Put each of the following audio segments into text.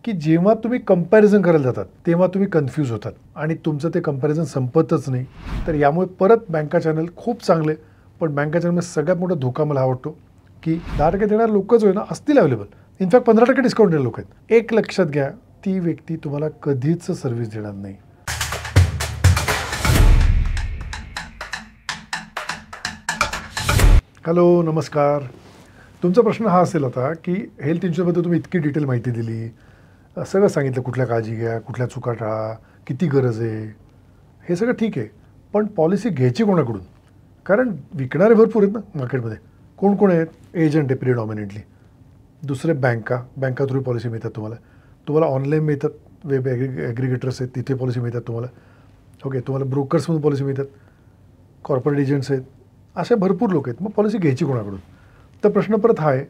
की जेव्हा तुम्ही कंपॅरिझन करायला जातात तेव्हा तुम्ही कन्फ्यूज होतात आणि तुमचं ते कंपॅरिझन संपतच नाही. तर यामुळे परत बँका चॅनल खूप चांगले, पण बँका चॅनलमध्ये सगळ्यात मोठा धोका मला आवडतो की 10% देणारे लोकच होय ना असतील अवेलेबल. इनफॅक्ट 15% डिस्काउंट देणारे लोक आहेत. एक लक्षात घ्या, ती व्यक्ती तुम्हाला कधीच सर्व्हिस देणार नाही. हॅलो, नमस्कार. तुमचा प्रश्न हा असेल आता की हेल्थ इन्शुरन्सबद्दल तुम्ही इतकी डिटेल माहिती दिली, सगळं सांगितलं, कुठल्या काळजी घ्या, कुठल्या चुका टाळा, किती गरज आहे, हे सगळं ठीक आहे. पण पॉलिसी घ्यायची कोणाकडून? कारण विकणारे भरपूर आहेत ना मार्केटमध्ये. कोण कोण आहेत? एजंट आहे प्रिडॉमिनेंटली, दुसरे बँका थ्रू पॉलिसी मिळतात तुम्हाला. तुम्हाला ऑनलाईन मिळतात, वेब ॲग्रिगेटर्स आहेत तिथे पॉलिसी मिळतात तुम्हाला. ओके, तुम्हाला ब्रोकर्समधून पॉलिसी मिळतात, कॉर्पोरेट एजंट्स आहेत, असे भरपूर लोक आहेत. मग पॉलिसी घ्यायची कोणाकडून? तर प्रश्न परत हा आहे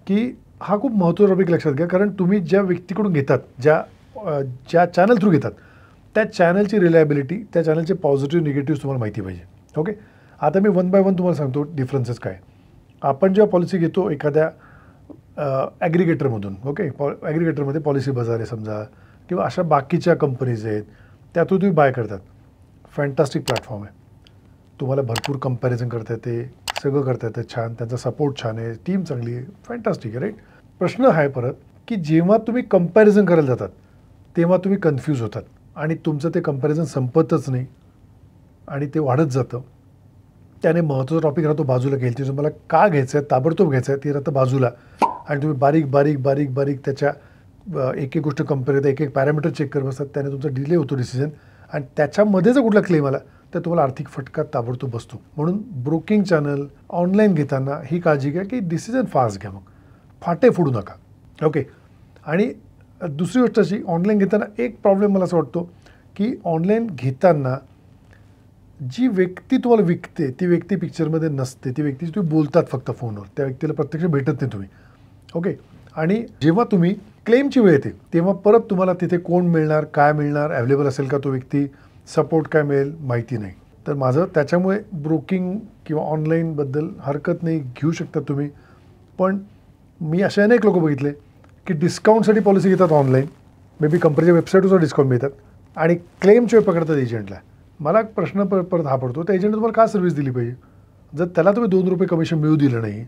की हा खूप महत्त्वाचा टॉपिक लक्षात घ्या. कारण तुम्ही ज्या व्यक्तीकडून घेतात, ज्या चॅनल थ्रू घेतात, त्या चॅनलची रिलायबिलिटी, त्या चॅनलचे पॉझिटिव्ह निगेटिव्ह तुम्हाला माहिती पाहिजे. ओके, आता मी वन बाय वन तुम्हाला सांगतो डिफरन्सेस काय. आपण जेव्हा पॉलिसी घेतो एखाद्या ॲग्रिगेटरमधून, ओके, ॲग्रिगेटरमध्ये पॉलिसी बाजार आहे समजा, किंवा अशा बाकीच्या कंपनीज आहेत, त्यातून तुम्ही बाय करतात. फॅन्टास्टिक प्लॅटफॉर्म आहे, तुम्हाला भरपूर कंपॅरिझन करता येते, सगळं करता येतं छान, त्यांचा सपोर्ट छान आहे, टीम चांगली आहे, फॅन्टास्टिक आहे, राईट. प्रश्न हा आहे परत की जेव्हा तुम्ही कंपॅरिझन करायला जातात तेव्हा तुम्ही कन्फ्यूज होतात आणि तुमचं ते कंपॅरिझन संपतच नाही आणि ते वाढत जातं. त्याने महत्त्वाचा टॉपिक राहतो बाजूला. घ्यायची तुम्हाला का घ्यायचं आहे, ताबडतोब घ्यायचं आहे, ते राहतं बाजूला. आणि तुम्ही बारीक बारीक बारीक बारीक त्याच्या एक एक गोष्ट कंपेअर करता, एक एक पॅरामीटर चेक करत बसतात. त्याने तुमचा डिले होतो डिसिजन, आणि त्याच्यामध्ये जर कुठला क्लेम आला तर तुम्हाला आर्थिक फटका ताबडतोब बसतो. म्हणून ब्रोकिंग चॅनल ऑनलाईन घेताना ही काळजी घ्या की डिसिजन फास्ट घ्या, मग फाटे फोडू नका. ओके, आणि दुसरी गोष्ट अशी, ऑनलाईन घेताना एक प्रॉब्लेम मला असं वाटतो की ऑनलाईन घेताना जी व्यक्ती तुम्हाला विकते ती व्यक्ती पिक्चरमध्ये नसते. ती व्यक्ती तुम्ही बोलतात फक्त फोनवर, त्या व्यक्तीला प्रत्यक्ष भेटत नाही तुम्ही. ओके, आणि जेव्हा तुम्ही क्लेमची वेळ येते तेव्हा परत तुम्हाला तिथे कोण मिळणार, काय मिळणार, अवेलेबल असेल का तो व्यक्ती, सपोर्ट काय मिळेल, माहिती नाही. तर माझं त्याच्यामुळे ब्रोकिंग किंवा ऑनलाईनबद्दल हरकत नाही, घेऊ शकता तुम्ही. पण मी असे अनेक लोक बघितले की डिस्काउंटसाठी पॉलिसी घेतात ऑनलाईन, मे बी कंपनीच्या वेबसाईटवर डिस्काउंट मिळतात, आणि क्लेमची वेळ पकडतात एजंटला. मला प्रश्न परत हा पडतो, त्या एजंटने तुम्हाला का सर्व्हिस दिली पाहिजे? जर त्याला तुम्ही 2 रुपये कमिशन मिळू दिलं नाही,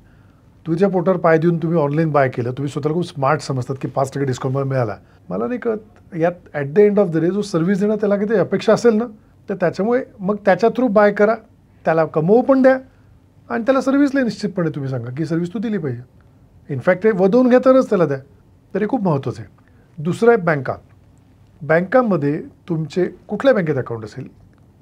तुझ्या पोटावर पाय देऊन तुम्ही ऑनलाईन बाय केलं, तुम्ही स्वतःला खूप स्मार्ट समजतात की 5% डिस्काउंट मला मिळाला. मला नाही कळत यात at the end of the day जो सर्व्हिस देणं त्याला किती अपेक्षा असेल ना, तर त्याच्यामुळे मग त्याच्या थ्रू बाय करा, त्याला कमवू पण द्या, आणि त्याला सर्व्हिसला निश्चितपणे तुम्ही सांगा की सर्व्हिस तू दिली पाहिजे. इनफॅक्ट ते वधवून घेतानाच त्याला द्या. तर हे खूप महत्त्वाचं आहे. दुसरं आहे बँकामध्ये तुमचे कुठल्या बँकेत अकाउंट असेल,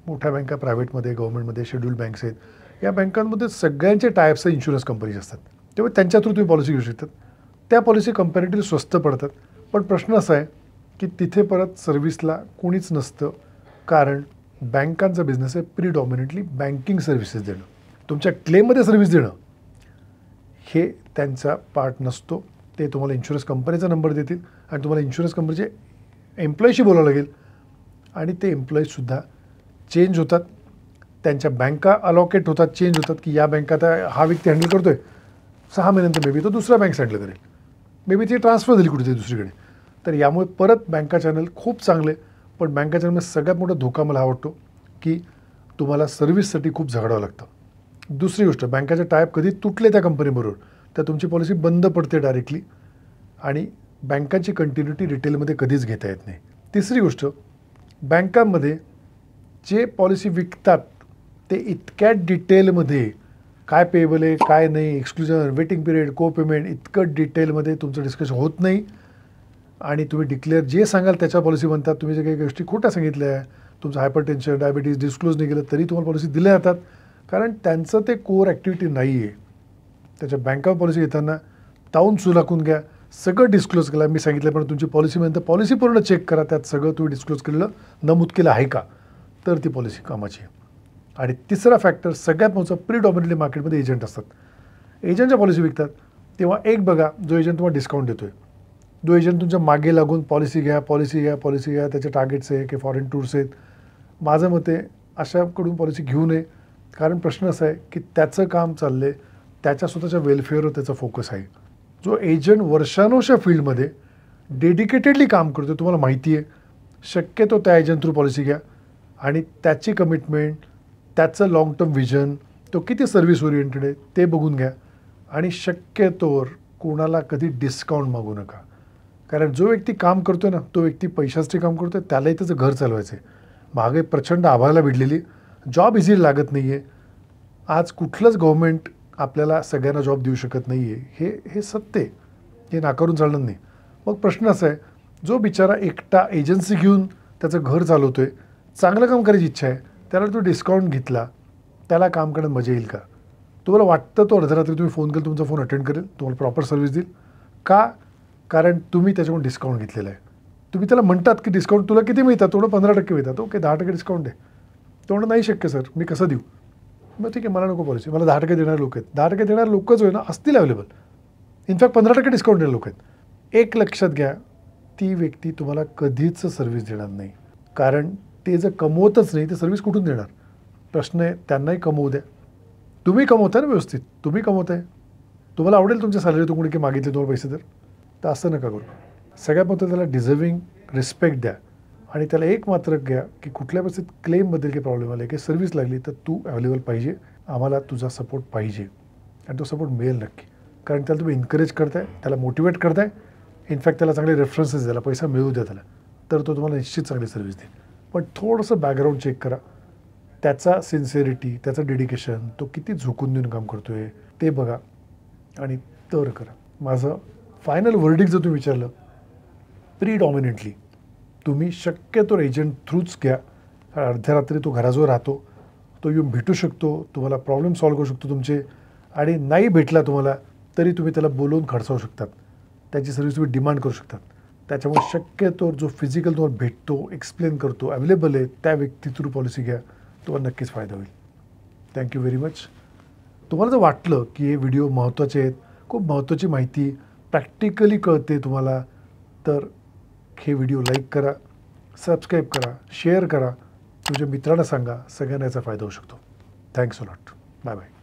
मोठ्या बँका, प्रायव्हेटमध्ये, गव्हर्नमेंटमध्ये, शेड्यूल्ड बँक्स आहेत, या बँकांमध्ये सगळ्यांचे टायप्स इन्शुरन्स कंपनीज असतात. तेव्हा त्यांच्या थ्रू तुम्ही पॉलिसी घेऊ शकतात. त्या पॉलिसी कंपॅरेटिव्हली स्वस्त पडतात. पण प्रश्न असा आहे की तिथे परत सर्व्हिसला कोणीच नसतं, कारण बँकांचा बिझनेस आहे प्रिडॉमिनेंटली बँकिंग सर्व्हिसेस देणं. तुमच्या क्लेममध्ये सर्व्हिस देणं हे त्यांचा पार्ट नसतो. ते तुम्हाला इन्शुरन्स कंपनीचा नंबर देतील आणि तुम्हाला इन्शुरन्स कंपनीचे एम्प्लॉईशी बोलावं लागेल, आणि ते एम्प्लॉईजसुद्धा चेंज होतात. त्यांच्या बँका अलॉकेट होतात, चेंज होतात, की या बँकात हा व्यक्ती हँडल करतो आहे, 6 महिन्यानंतर मे बी तो दुसऱ्या बँक हँडल करेल, मे बी ती ट्रान्सफर झाली कुठेतरी दुसरीकडे. तर यामुळे परत बँका चॅनल खूप चांगले, पण बँका चॅनलमध्ये सगळ्यात मोठा धोका मला आवडतो की तुम्हाला सर्व्हिससाठी खूप झगडावं लागतं. दुसरी गोष्ट, बँकाचे टायप कधी तुटले त्या कंपनीबरोबर तर तुमची पॉलिसी बंद पडते डायरेक्टली, आणि बँकांची कंटिन्युटी रिटेलमध्ये कधीच घेता येत नाही. तिसरी गोष्ट, बँकांमध्ये जे पॉलिसी विकतात ते इतक्या डिटेलमध्ये काय पेएबल आहे, काय नाही, एक्सक्लुजन, वेटिंग पिरियड, को पेमेंट, इतकं डिटेलमध्ये तुमचं डिस्कशन होत नाही, आणि तुम्ही डिक्लेअर जे सांगाल त्याच्या पॉलिसी बनतात. तुम्ही जे काही गोष्टी खोट्या सांगितल्या, तुमचं हायपरटेन्शन, डायबिटीज डिस्क्लोज नाही केलं तरी तुम्हाला पॉलिसी दिल्या जातात, कारण त्यांचं ते कोर ॲक्टिव्हिटी नाही आहे. त्याच्या बँका पॉलिसी घेताना ताऊन सुलाखून घ्या, सगळं डिस्क्लोज केलं. मी सांगितलं पण तुमची पॉलिसीमध्ये पॉलिसी पूर्ण चेक करा, त्यात सगळं तुम्ही डिस्क्लोज केलेलं नमूद केलं आहे का, तर ती पॉलिसी कामाची आहे. आणि तिसरा फॅक्टर सगळ्यात महत्त्वाचा, प्रिडॉमिनेंटली मार्केटमध्ये एजंट असतात. एजंटच्या पॉलिसी विकतात तेव्हा एक बघा, जो एजंट तुम्हाला डिस्काउंट देतो आहे, जो एजंट तुमच्या मागे लागून पॉलिसी घ्या, त्याचे टार्गेट्स आहे की फॉरेन टूर्स आहेत, माझं मत आहे अशाकडून पॉलिसी घेऊ नये. कारण प्रश्न असा आहे की त्याचं काम चाललं आहे, त्याच्या स्वतःच्या वेलफेअरवर त्याचा फोकस आहे. जो एजंट वर्षानुवर्ष फील्डमध्ये डेडिकेटेडली काम करतो, तुम्हाला माहिती आहे, शक्यतो त्या एजंट थ्रू पॉलिसी घ्या आणि त्याची कमिटमेंट, त्याचं लाँग टर्म विजन, तो किती सर्व्हिस ओरिएंटेड आहे ते बघून घ्या आणि शक्यतोवर कोणाला कधी डिस्काउंट मागू नका. कारण जो व्यक्ती काम करतो ना, तो व्यक्ती पैशासाठी काम करतो, त्यालाही त्याचं घर चालवायचं आहे. महागाई प्रचंड आभाळाला भिडलेली, जॉब इझी लागत नाही आहे. आज कुठलंच गव्हर्मेंट आपल्याला सगळ्यांना जॉब देऊ शकत नाही आहे, हे सत्य आहे, हे नाकारून चालणार नाही. मग प्रश्न असा आहे, जो बिचारा एकटा एजन्सी घेऊन त्याचं घर चालवतो आहे, चांगलं काम करायची इच्छा आहे, त्याला तो डिस्काउंट घेतला, त्याला काम करण्यात मजा येईल का? तुम्हाला वाटतं तो अर्धरात्री तुम्ही फोन केला, तुमचा फोन अटेंड करेल, तुम्हाला प्रॉपर सर्व्हिस देईल का? कारण तुम्ही त्याच्याकडून डिस्काउंट घेतलेला आहे. तुम्ही त्याला म्हणतात की डिस्काउंट तुला किती मिळतात? थोडं 15% मिळतात. ओके, 10% डिस्काउंट आहे. तेवढं नाही शक्य सर, मी कसं देऊ? मग ठीक आहे, मला नको पॉलिसी, मला 10% देणारे लोक आहेत. 10% देणारे लोकच होय ना असतील अवेलेबल. इनफॅक्ट 15% डिस्काउंट देणारे लोक आहेत. एक लक्षात घ्या, ती व्यक्ती तुम्हाला कधीच सर्व्हिस देणार नाही, कारण ते जर कमवतच नाही तर सर्व्हिस कुठून देणार? प्रश्न आहे, त्यांनाही कमवू द्या. तुम्ही कमवताय ना व्यवस्थित, तुम्ही कमवताय, तुम्हाला आवडेल तुमच्या सॅलरीतून कोणी की मागितले तुम्हाला पैसे तर असं नका करू. सगळ्यात महत्त्वाचं त्याला डिझर्विंग रिस्पेक्ट द्या आणि त्याला एक मात्र घ्या की कुठल्या परिस्थितीत क्लेमबद्दल काही प्रॉब्लेम आले, काही सर्व्हिस लागली तर तू अवेलेबल पाहिजे, आम्हाला तुझा सपोर्ट पाहिजे आणि तो सपोर्ट मिळेल नक्की. कारण त्याला तुम्ही एन्करेज करताय, त्याला मोटिवेट करताय, इनफॅक्ट त्याला चांगले रेफरन्सेस द्यायला, पैसा मिळू द्या त्याला, तर तो तुम्हाला निश्चित चांगली सर्व्हिस देईल. पण थोडंसं बॅकग्राऊंड चेक करा, त्याचा सिन्सिअरिटी, त्याचं डेडिकेशन, तो किती झोकून देऊन काम करतो आहे ते बघा आणि तर करा. माझं फायनल वर्डिक्ट जर तुम्ही विचारलं, प्रीडॉमिनेंटली तुम्ही शक्यतो एजंट थ्रूच घ्या. अर्ध्या रात्री तो घराजवळ राहतो, तो येऊन भेटू शकतो, तुम्हाला प्रॉब्लेम सॉल्व्ह करू शकतो तुमचे, आणि नाही भेटला तुम्हाला तरी तुम्ही त्याला बोलवून खडसावू शकतात, त्याची सर्व्हिस तुम्ही डिमांड करू शकतात. त्याच्यामुळे शक्यतो जो फिजिकल तुम्हाला भेटतो, एक्सप्लेन करतो, अवेलेबल आहे, त्या व्यक्ती थ्रू पॉलिसी घ्या, तुम्हाला नक्कीच फायदा होईल. Thank you very much. तुम्हाला जर वाटलं की हे व्हिडिओ महत्त्वाचे आहेत, खूप महत्त्वाची माहिती प्रॅक्टिकली कळते तुम्हाला, तर हे व्हिडिओ लाईक करा, सबस्क्राईब करा, शेअर करा, तुमच्या मित्रांना सांगा, सगळ्यांना याचा फायदा होऊ शकतो. Thanks a lot. Bye bye.